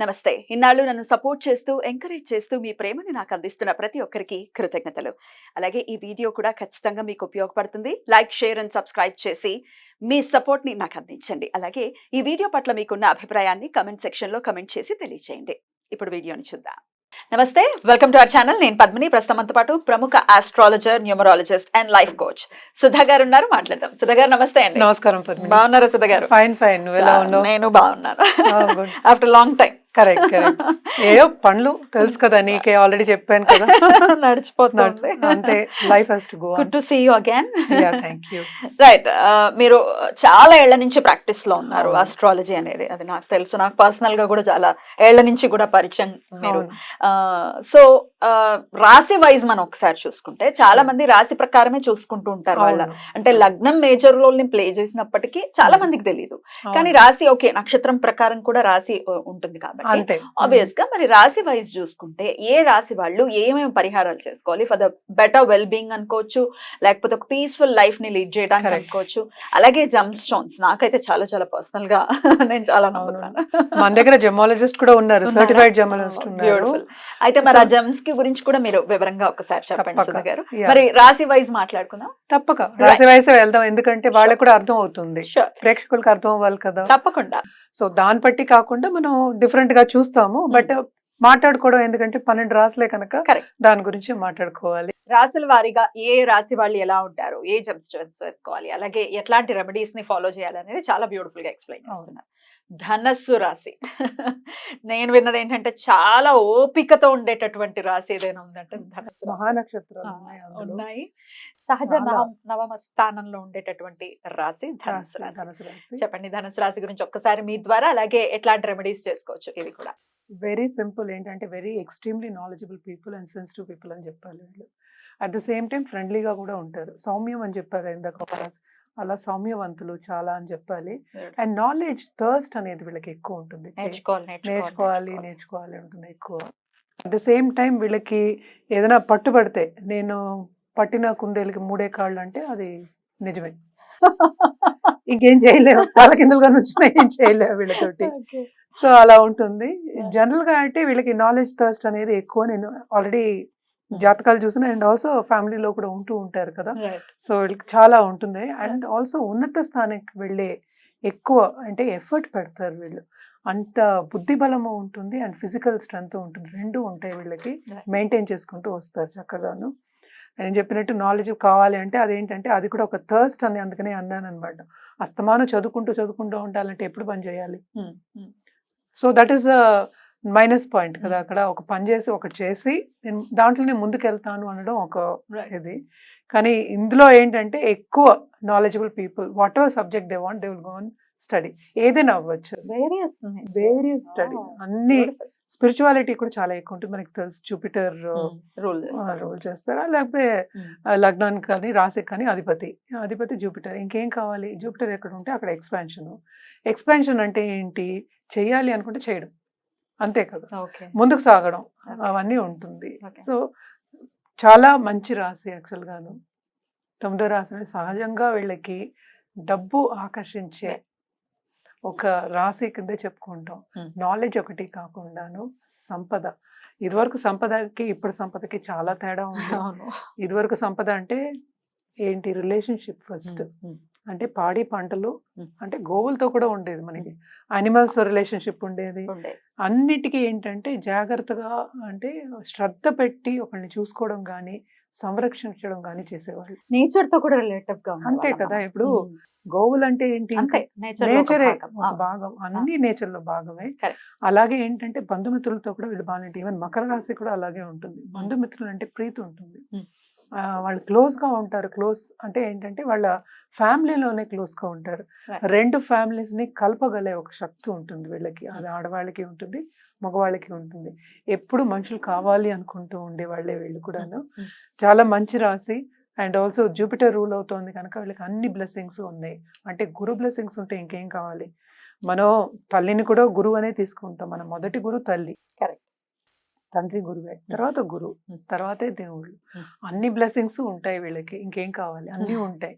నమస్తే. ఇన్నాళ్ళు నన్ను సపోర్ట్ చేస్తూ, ఎంకరేజ్ చేస్తూ మీ ప్రేమని నాకు అందిస్తున్న ప్రతి ఒక్కరికి కృతజ్ఞతలు. అలాగే ఈ వీడియో కూడా ఖచ్చితంగా మీకు ఉపయోగపడుతుంది. లైక్, షేర్ అండ్ సబ్స్క్రైబ్ చేసి మీ సపోర్ట్‌ని నాకు అందించండి. అలాగే ఈ వీడియో పట్ల మీకున్న అభిప్రాయాన్ని కామెంట్ సెక్షన్‌లో కామెంట్ చేసి తెలియజేయండి. ఇప్పుడు వీడియోని చూద్దాం. నమస్తే. Welcome to our channel. నేను పద్మిని. ప్రస్తుతం మనతో పాటు ప్రముఖ astrologer, numerologist and life coach Sudha గారు ఉన్నారు. మాట్లాడదాం. సుధా గారు నమస్తే అండి. నమస్కారం పద్మిని. బాగున్నారా సుధా గారు? Fine fine. నువ్వు ఎలా ఉన్నావు? నేను బాగున్నాను. Good. After long time. Correct correct. ఏయో పనులు తెలుసు కదా, నీకే ఆల్రెడీ చెప్పాను కదా. నడిచిపోతుంది. అంతే, life has to go on. Good to see you again. Yeah, thank you. Right. మీరు చాలా ఏళ్ల నుంచి ప్రాక్టీస్ లో ఉన్నారు. అవును. ఆస్ట్రాలజీ అనేది అది నాకు తెలుసు. నాకు పర్సనల్ గా కూడా చాలా ఏళ్ల నుంచి కూడా పరిచయం మీరు. సో రాశి వైజ్ మనం ఒకసారి చూసుకుంటే చాలా మంది రాశి ప్రకారమే చూసుకుంటూ ఉంటారు. వాళ్ళ అంటే లగ్నం మేజర్ రోల్ ని ప్లే చేసినప్పటికీ చాలా మందికి తెలియదు. కానీ రాశి ఓకే, నక్షత్రం ప్రకారం కూడా రాశి ఉంటుంది కాబట్టి అంతే. ఆబ్వియస్ గా మరి రాశి వైజ్ చూసుకుంటే ఏ రాశి వాళ్ళు ఏమేమి పరిహారాలు చేసుకోవాలి for the better well being అనుకోవచ్చు, లేకపోతే ఒక పీస్ఫుల్ లైఫ్ ని లీడ్ చేయడానికి Correct. అనుకోవచ్చు. అలాగే జమ్ స్టోన్స్ నాకైతే చాలా చాలా పర్సనల్ గా నేను చాలా నమ్ముతాను. మన దగ్గర జెమాలజిస్ట్ కూడా ఉన్నారు, సర్టిఫైడ్ జెమాలజిస్ట్ ఉన్నారు. బ్యూటిఫుల్. అయితే మరి ఆ జమ్స్ కి గురించి కూడా మీరు వివరంగా ఒకసారి చెప్పండి తప్పక. సుధా గారు. Yeah. మరి రాశి వైజ్ మాట్లాడుకుందాం. తప్పక రాశి వయసు వెళ్దాం, ఎందుకంటే వాళ్ళకి కూడా అర్థం అవుతుంది, Sure. ప్రేక్షకులకు అర్థం అవ్వాలి కదా. తప్పకుండా. సో దాన్ని బట్టి కాకుండా మనం డిఫరెంట్ గా చూస్తాము, బట్ మాట్లాడుకోవడం ఎందుకంటే 12 రాసులే కనుక Correct. దాని గురించి మాట్లాడుకోవాలి. రాశుల వారీగా ఏ రాశి వాళ్ళు ఎలా ఉంటారు, ఏ జమ్ స్టోన్స్ వేసుకోవాలి, అలాగే ఎట్లాంటి రెమెడీస్ ని ఫాలో చేయాలి అనేది చాలా బ్యూటిఫుల్ గా ఎక్స్ప్లెయిన్ చేస్తున్నారు. ధనస్సు రాశి నేను విన్నది ఏంటంటే చాలా ఓపికతో ఉండేటటువంటి రాశి ఏదైనా ఉందంటే ధనస్సు రాశి. మహానక్షత్రాలు ఉన్నాయి అందులో. ఉన్నాయి. సహజ చాలా. నవమ స్థానంలో ఉండేటటువంటి రాశి ధనుసు రాశి. ధనుసు రాశి చెప్పండి ధనుసు రాశి గురించి ఒక్కసారి మీ ద్వారా, అలాగే ఎట్లాంటి రెమెడీస్ చేసుకోవచ్చు ఇవి కూడా. Very simple. ఏంటంటే very extremely knowledgeable people and sensitive people అని చెప్పాలి వీళ్ళు. అట్ ద సేమ్ టైం ఫ్రెండ్లీగా కూడా ఉంటారు. సౌమ్యం అని చెప్పారు ఇందాక ఒక రాశి, అలా సౌమ్యవంతులు చాలా అని చెప్పాలి. అండ్ నాలెడ్జ్ థర్స్ట్ అనేది వీళ్ళకి ఎక్కువ ఉంటుంది. నేర్చుకోవాలి ఉంటుంది ఎక్కువ. అట్ ద సేమ్ టైం వీళ్ళకి ఏదైనా పట్టుబడితే, నేను పట్టిన కుందేలకి 3 కాళ్ళు అంటే అది నిజమే, ఇంకేం చేయలేవు, వాళ్ళ కిందలుగా నుంచి ఏం చేయలేవు వీళ్ళతోటి. సో అలా ఉంటుంది జనరల్ గా. అంటే వీళ్ళకి నాలెడ్జ్ థర్స్ట్ అనేది ఎక్కువ. నేను ఆల్రెడీ జాతకాలు చూసిన, అండ్ ఆల్సో ఫ్యామిలీలో కూడా ఉంటూ ఉంటారు కదా, సో వీళ్ళకి చాలా ఉంటుంది. అండ్ ఆల్సో ఉన్నత స్థానానికి వెళ్ళే ఎక్కువ అంటే ఎఫర్ట్ పెడతారు వీళ్ళు. అంత బుద్ధి బలము ఉంటుంది అండ్ ఫిజికల్ స్ట్రెంగ్త్ ఉంటుంది, రెండు ఉంటాయి వీళ్ళకి. మెయింటైన్ చేసుకుంటూ వస్తారు చక్కగాను. నేను చెప్పినట్టు నాలెడ్జ్ కావాలి అంటే అదేంటంటే అది కూడా ఒక థర్స్ట్ అని అందుకనే అన్నాను అనమాట. అస్తమానం చదువుకుంటూ ఉండాలంటే ఎప్పుడు పని చేయాలి? So that is the minus point కదా. అక్కడ ఒక పని చేసి ఒకటి చేసి నేను దాంట్లోనే ముందుకు వెళ్తాను అనడం ఒక ఇది. కానీ ఇందులో ఏంటంటే ఎక్కువ knowledgeable people, what ever subject they want they will go on study. ఏదైనా అవ్వచ్చు, వేరియస్ స్టడీ. అన్ని స్పిరిచువాలిటీ కూడా చాలా ఎక్కువ ఉంటుంది. మనకి తెలుసు జూపిటర్ రూల్ చేస్తారా, లేకపోతే లగ్నానికి కానీ రాశికి కానీ అధిపతి జూపిటర్. ఇంకేం కావాలి? జూపిటర్ ఎక్కడ ఉంటే అక్కడ ఎక్స్పాన్షన్ అంటే ఏంటి? చెయ్యాలి అనుకుంటే చేయడం, అంతే కదా, ముందుకు సాగడం, అవన్నీ ఉంటుంది. సో చాలా మంచి రాశి యాక్చువల్గాను. 9వ రాశి అనేది సహజంగా వీళ్ళకి డబ్బు ఆకర్షించే ఒక రాశి కిందే చెప్పుకుంటాం. నాలెడ్జ్ ఒకటి కాకుండాను సంపద. ఇదివరకు సంపదకి ఇప్పుడు సంపదకి చాలా తేడా ఉంది. ఇదివరకు సంపద అంటే ఏంటి? రిలేషన్షిప్ ఫస్ట్, అంటే పాడి పంటలు, అంటే గోవులతో కూడా ఉండేది మనకి, అనిమల్స్ రిలేషన్షిప్ ఉండేది. అన్నిటికీ ఏంటంటే జాగ్రత్తగా, అంటే శ్రద్ధ పెట్టి ఒకరిని చూసుకోవడం కానీ సంరక్షించడం కానీ చేసేవాళ్ళు. నేచర్ తో కూడా రిలేటివ్ గా అంతే కదా. ఇప్పుడు గోవులు అంటే ఏంటి? నేచరే ఒక భాగం, అన్ని నేచర్ లో భాగమే. అలాగే ఏంటంటే బంధుమిత్రులతో కూడా వీళ్ళు బాగా, ఈవెన్ మకర రాశి కూడా అలాగే ఉంటుంది. బంధుమిత్రులు అంటే ప్రీతి ఉంటుంది, వాళ్ళు క్లోజ్ గా ఉంటారు. క్లోజ్ అంటే ఏంటంటే వాళ్ళ ఫ్యామిలీలోనే క్లోజ్ గా ఉంటారు. 2 ఫ్యామిలీస్ ని కలపగలే ఒక శక్తి ఉంటుంది వీళ్ళకి. అది ఆడవాళ్ళకి ఉంటుంది, మగవాళ్ళకి ఉంటుంది. ఎప్పుడు మనుషులు కావాలి అనుకుంటూ ఉండే వాళ్ళే వీళ్ళు కూడాను. చాలా మంచి రాశి. అండ్ ఆల్సో జూపిటర్ రూల్ అవుతోంది కనుక వీళ్ళకి అన్ని బ్లెస్సింగ్స్ ఉన్నాయి. అంటే గురు బ్లెస్సింగ్స్ ఉంటే ఇంకేం కావాలి? మనం తల్లిని కూడా గురువు అనే తీసుకుంటాం. మన మొదటి గురువు తల్లి, తండ్రి గురువే, తర్వాత గురువు, తర్వాతే దేవుళ్ళు. అన్ని బ్లెస్సింగ్స్ ఉంటాయి వీళ్ళకి, ఇంకేం కావాలి? అన్నీ ఉంటాయి.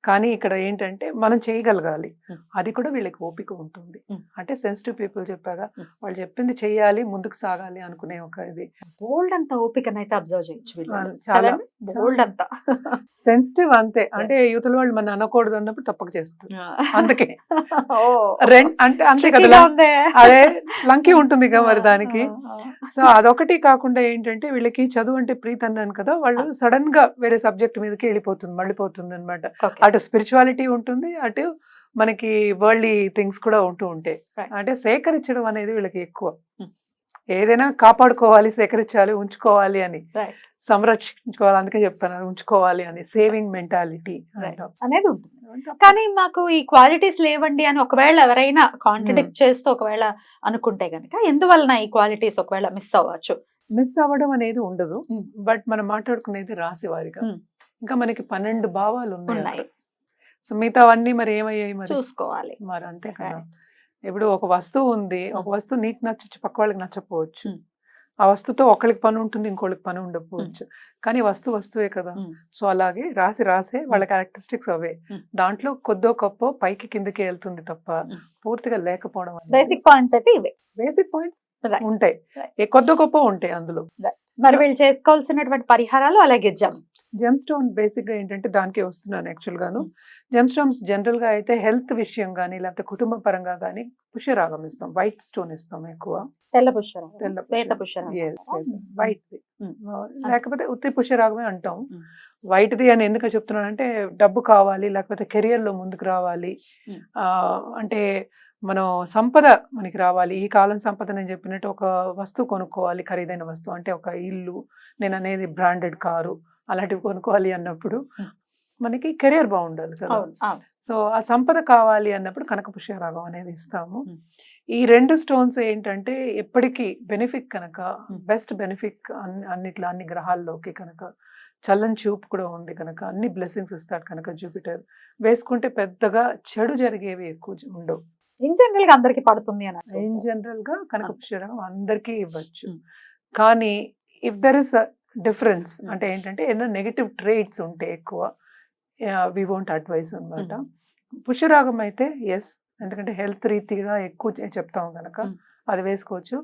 కానీ ఇక్కడ ఏంటంటే మనం చేయగలగాలి. Hmm. అది కూడా వీళ్ళకి ఓపిక ఉంటుంది. Hmm. అంటే సెన్సిటివ్ పీపుల్ చెప్పాగా, Hmm. వాళ్ళు చెప్పింది చెయ్యాలి, ముందుకు సాగాలి అనుకునే ఒక ఇది. బోల్డ్ అంత ఓపికనైతే అబ్జర్వ్ చేయొచ్చు వీళ్ళు. చాలా బోల్డ్ అంతా. సెన్సిటివ్ అంతే. అంటే యువతల వాళ్ళు మనం అనకూడదు అన్నప్పుడు తప్పక చేస్తారు. అందుకే ఓ అంటే అంతే tricky కదా, గా ఉందే. అదే లంకీ ఉంటుంది కదా మరి దానికి. సో అదొకటి కాకుండా ఏంటంటే వీళ్ళకి చదువు అంటే ప్రీతి అన్నాను కదా, వాళ్ళు సడన్ గా వేరే సబ్జెక్ట్ మీదకి మళ్ళీపోతుంది అనమాట. Okay. అటు స్పిరిచువాలిటీ ఉంటుంది, అటు మనకి వరల్డ్లీ థింగ్స్ కూడా ఉంటూ ఉంటాయి. Right. అంటే సేకరించడం అనేది వీళ్ళకి ఎక్కువ. Hmm. ఏదైనా కాపాడుకోవాలి, సేకరించాలి, ఉంచుకోవాలి అని, Right. సంరక్షించుకోవాలి. అందుకే చెప్తాను అది ఉంచుకోవాలి అని, సేవింగ్ మెంటాలిటీ Right. అనేది ఉంటుంది. కానీ మాకు ఈ క్వాలిటీస్ లేవండి అని ఒకవేళ ఎవరైనా కాంట్రడిక్ట్ చేస్తూ ఒకవేళ అనుకుంటే గనక ఎందువలన ఈ క్వాలిటీస్ ఒకవేళ మిస్ అవ్వచ్చు? మిస్ అవ్వడం అనేది ఉండదు. Hmm. బట్ మనం మాట్లాడుకునేది రాశి వారిగా. Hmm. ఇంకా మనకి 12 భావాలు ఉన్నాయి. ఉన్నాయి, సో మిగతావన్నీ మరి ఏమయ్యాయి మరి చూసుకోవాలి. మరి అంతే కదా. Right. ఇప్పుడు ఒక వస్తువు ఉంది, ఒక వస్తువు నీకు నచ్చచ్చు, పక్క వాళ్ళకి నచ్చపోవచ్చు. Hmm. ఆ వస్తువుతో ఒకళ్ళకి పని ఉంటుంది, ఇంకోళ్ళకి పని ఉండకపోవచ్చు. కానీ వస్తువే కదా. Hmm. సో అలాగే రాసే వాళ్ళ క్యారెక్టరిస్టిక్స్ అవే. Hmm. దాంట్లో కొద్దో గొప్ప పైకి కిందకి వెళ్తుంది తప్ప Hmm. పూర్తిగా లేకపోవడం. బేసిక్ పాయింట్స్ అయితే ఇవే. Basic points Right. ఉంటాయి, Right. కొద్దో గొప్ప ఉంటాయి అందులో. మరి వీళ్ళు చేసుకోవాల్సినటువంటి పరిహారాలు అలాగే జెమ్ స్టోన్ బేసిక్ గా ఏంటంటే దానికే వస్తున్నాను యాక్చువల్ గాను. జెమ్ స్టోన్స్ జనరల్ గా అయితే హెల్త్ విషయం కానీ లేకపోతే కుటుంబ పరంగా కానీ పుష్యరాగం ఇస్తాం, వైట్ స్టోన్ ఇస్తాం ఎక్కువ. తెల్ల పుష్యరాగం, తెల్ల శ్వేత పుష్యరాగం. పుష్యరాగం, వైట్ ది, లేకపోతే ఉత్తి పుష్యరాగమే అంటాం. Hmm. వైట్ ది అని ఎందుకు చెప్తున్నానంటే డబ్బు కావాలి, లేకపోతే కెరియర్ లో ముందుకు రావాలి. Hmm. అంటే మనం సంపద మనకి రావాలి. ఈ కాలం సంపద నేను చెప్పినట్టు ఒక వస్తువు కొనుక్కోవాలి, ఖరీదైన వస్తువు అంటే ఒక ఇల్లు, నేను అనేది బ్రాండెడ్ కారు అలాంటివి కొనుక్కోవాలి అన్నప్పుడు మనకి కెరియర్ బాగుండాలి కదా. సో ఆ సంపద కావాలి అన్నప్పుడు కనక పుష్యరాగం అనేది ఇస్తాము. ఈ 2 స్టోన్స్ ఏంటంటే ఎప్పటికీ బెనిఫిట్ కనుక, బెస్ట్ బెనిఫిట్ అన్ని గ్రహాల్లోకి కనుక, చల్లని చూపు కూడా ఉంది కనుక, అన్ని బ్లెస్సింగ్స్ ఇస్తాడు కనుక జూపిటర్. వేసుకుంటే పెద్దగా చెడు జరిగేవి ఎక్కువ ఉండవు. ఇన్ జనరల్ గా అందరికి పడుతుంది అని. ఇన్ జనరల్ గా కనక పుష్యరాగం అందరికీ ఇవ్వచ్చు. కానీ ఇఫ్ దర్ ఇస్ డిఫరెన్స్ అంటే ఏంటంటే ఏదైనా నెగటివ్ ట్రేట్స్ ఉంటే ఎక్కువ వి వోంట్ అడ్వైస్ అనమాట. పుష్యరాగం అయితే ఎస్, ఎందుకంటే హెల్త్ రీతిగా ఎక్కువ చెప్తాం కనుక అది వేసుకోవచ్చు.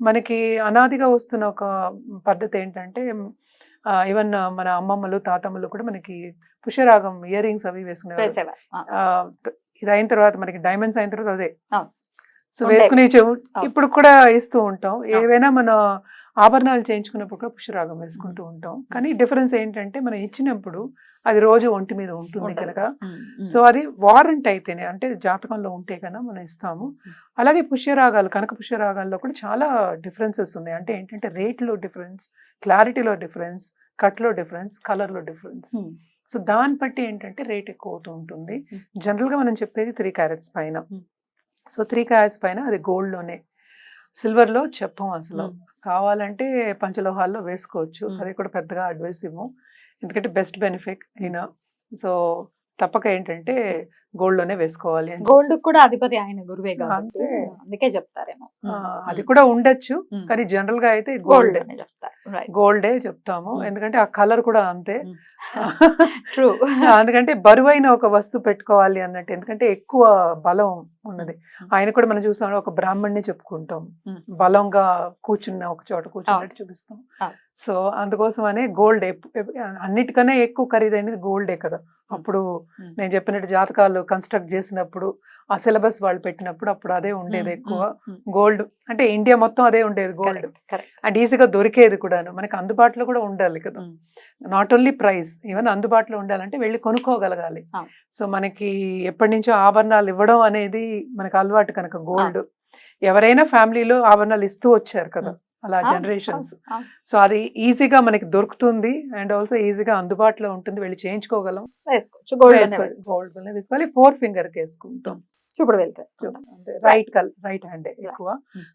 మనకి అనాదిగా వస్తున్న ఒక పద్ధతి ఏంటంటే ఈవెన్ మన అమ్మమ్మలు తాతమ్మలు కూడా మనకి పుష్యరాగం ఇయర్ రింగ్స్ అవి వేసుకునేవారు. ఇది అయిన తర్వాత మనకి డైమండ్స్ అయిన తర్వాత అదే సో వేసుకునే ఇప్పుడు కూడా ఇస్తూ ఉంటాం. ఏవైనా మన ఆభరణాలు చేయించుకున్నప్పుడు కూడా పుష్యరాగం వేసుకుంటూ ఉంటాం. కానీ డిఫరెన్స్ ఏంటంటే మనం ఇచ్చినప్పుడు అది రోజు ఒంటి మీద ఉంటుంది కనుక, సో అది వారంట్ అయితేనే అంటే జాతకంలో ఉంటే కనుక మనం ఇస్తాము. అలాగే పుష్యరాగాలు, కనక పుష్యరాగాల్లో కూడా చాలా డిఫరెన్సెస్ ఉన్నాయి. అంటే ఏంటంటే రేట్లో డిఫరెన్స్, క్లారిటీలో డిఫరెన్స్, కట్లో డిఫరెన్స్, కలర్లో డిఫరెన్స్. సో దాన్ని బట్టి ఏంటంటే రేట్ ఎక్కువ అవుతూ ఉంటుంది. జనరల్గా మనం చెప్పేది 3 క్యారెట్స్ పైన. సో 3 క్యారెట్స్ పైన అది గోల్డ్లోనే, సిల్వర్లో చెప్పం అసలు. కావాలంటే పంచలోహాల్లో వేసుకోవచ్చు, అది కూడా పెద్దగా అడ్వైస్ ఇవ్వం, ఎందుకంటే బెస్ట్ బెనిఫిట్ అయినా. సో తప్పక ఏంటంటే గోల్డ్లోనే వేసుకోవాలి. గోల్డ్ కూడా అధిపతి ఆయన గురువే కాబట్టి అందుకే చెప్తారేమో. అది కూడా ఉండొచ్చు, కానీ జనరల్ గా అయితే గోల్డే చెప్తాము. ఎందుకంటే ఆ కలర్ కూడా అంతే. ట్రూ. ఎందుకంటే బరువైన ఒక వస్తువు పెట్టుకోవాలి అన్నట్టు, ఎందుకంటే ఎక్కువ బలం ఉన్నది. ఆయన కూడా మనం చూసాం, ఒక బ్రాహ్మణ్ణి చెప్పుకుంటాం, బలంగా కూర్చున్న ఒక చోట కూర్చున్నట్టు చూపిస్తాం. సో అందుకోసమనే గోల్డ్ అన్నిటికన్నా ఎక్కువ ఖరీదైనది గోల్డే కదా. అప్పుడు నేను చెప్పినట్టు జాతకాలు కన్స్ట్రక్ట్ చేసినప్పుడు ఆ సిలబస్ వాళ్ళు పెట్టినప్పుడు అప్పుడు అదే ఉండేది ఎక్కువ గోల్డ్. అంటే ఇండియా మొత్తం అదే ఉండేది గోల్డ్, అండ్ ఈజీగా దొరికేది కూడాను. మనకి అందుబాటులో కూడా ఉండాలి కదా, నాట్ ఓన్లీ ప్రైస్, ఈవెన్ అందుబాటులో ఉండాలంటే వెళ్ళి కొనుక్కోగలగాలి. సో మనకి ఎప్పటి నుంచో ఆభరణాలు ఇవ్వడం అనేది మనకు అలవాటు కనుక గోల్డ్, ఎవరైనా ఫ్యామిలీలో ఆభరణాలు ఇస్తూ వచ్చారు కదా అలా జనరేషన్స్. సో అది ఈజీగా మనకి దొరుకుతుంది, అండ్ ఆల్సో ఈజీగా అందుబాటులో ఉంటుంది, వెళ్ళి చేయించుకోగలం. గోల్డ్ వేసుకోవాలి, 4 ఫింగర్ వేసుకుంటాం, రైట్ హ్యాండ్ ఎక్కువ.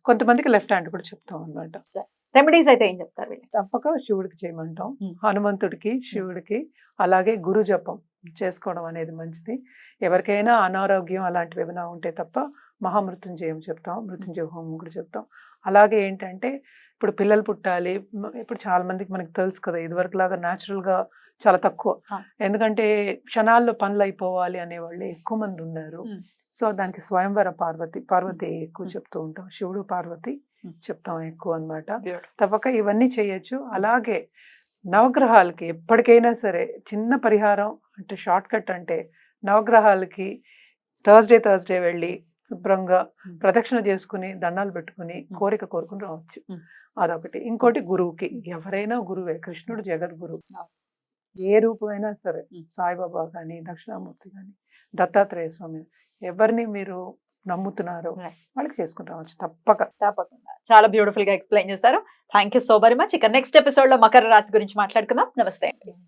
కొంతమందికి లెఫ్ట్ హ్యాండ్ కూడా చెప్తాం అన్నమాట. రెమెడీస్ అయితే ఏం చెప్తారు? తప్పక శివుడికి చేయమంటాం, హనుమంతుడికి, శివుడికి, అలాగే గురు జపం చేసుకోవడం అనేది మంచిది. ఎవరికైనా అనారోగ్యం అలాంటివి ఏమైనా ఉంటే తప్ప మహామృత్యుంజయం చెప్తాం, మృత్యుంజయ హోమం కూడా చెప్తాం. అలాగే ఏంటంటే ఇప్పుడు పిల్లలు పుట్టాలి, ఇప్పుడు చాలా మందికి మనకి తెలుసు కదా, ఇదివరకు లాగా న్యాచురల్గా చాలా తక్కువ. ఎందుకంటే క్షణాల్లో పనులు అయిపోవాలి అనేవాళ్ళు ఎక్కువ మంది ఉన్నారు. సో దానికి స్వయంవర పార్వతి ఎక్కువ చెప్తూ ఉంటాం, శివుడు పార్వతి చెప్తాం ఎక్కువ అన్నమాట. తప్పక ఇవన్నీ చేయొచ్చు. అలాగే నవగ్రహాలకి ఎప్పటికైనా సరే చిన్న పరిహారం అంటే షార్ట్ కట్ అంటే నవగ్రహాలకి థర్స్డే వెళ్ళి శుభ్రంగా ప్రదక్షిణ చేసుకుని దండాలు పెట్టుకుని కోరిక కోరుకుని రావచ్చు. అదొకటి. ఇంకోటి గురువుకి, ఎవరైనా గురువే, కృష్ణుడు జగద్గురు, ఏ రూపమైనా సరే, సాయిబాబా కానీ, దక్షిణామూర్తి కానీ, దత్తాత్రేయ స్వామి, ఎవరిని మీరు నమ్ముతున్నారో వాళ్ళకి చేసుకుని రావచ్చు తప్పకుండా. చాలా బ్యూటిఫుల్ గా ఎక్స్ప్లెయిన్ చేశారు. Thank you so very much. ఇక నెక్స్ట్ ఎపిసోడ్ లో మకర రాశి గురించి మాట్లాడుకుందాం. నమస్తే అండి.